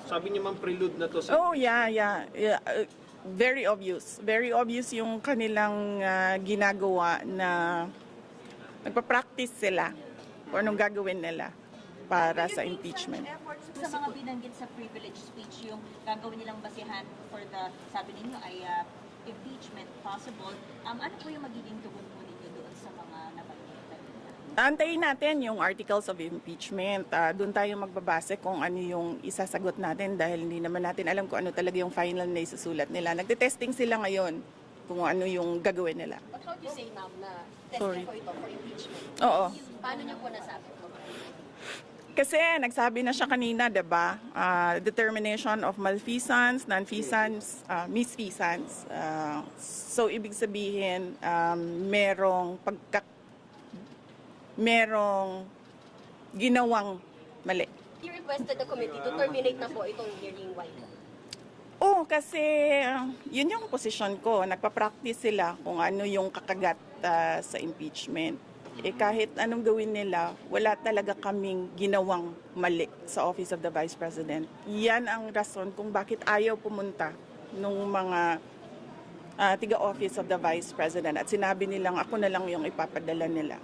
Sabi niyo ma'am, prelude na to sa... Oh, yeah. Very obvious. Very obvious yung kanilang ginagawa na nagpa-practice sila kung anong gagawin nila para sa impeachment. Efforts sa mga binanggit sa privilege speech, yung gagawin nilang basihan for the, sabi ninyo ay impeachment possible. Ano po yung magiging tugon po ninyo doon sa mga nabanggit? Antayin natin yung articles of impeachment. Doon tayo magbabase kung ano yung isasagot natin dahil hindi naman natin alam kung ano talaga yung final na isusulat nila. Nagte-testing sila ngayon kung ano yung gagawin nila. But how do you say, ma'am, na testing po ito for impeachment? Oo. Paano niyo po nasabi ito? Kasi nagsabi na siya kanina, 'di ba? Determination of malfeasance, nonfeasance, misfeasance. So ibig sabihin merong ginawang mali. He requested the committee to terminate na po itong hearing. Why po? Oo, kasi yun yung posisyon ko. Nagpa-practice sila kung ano yung kakagat sa impeachment. Kahit anong gawin nila, wala talaga kaming ginawang mali sa Office of the Vice President. Yan ang rason kung bakit ayaw pumunta nung mga tiga-Office of the Vice President at sinabi nilang ako na lang yung ipapadala nila.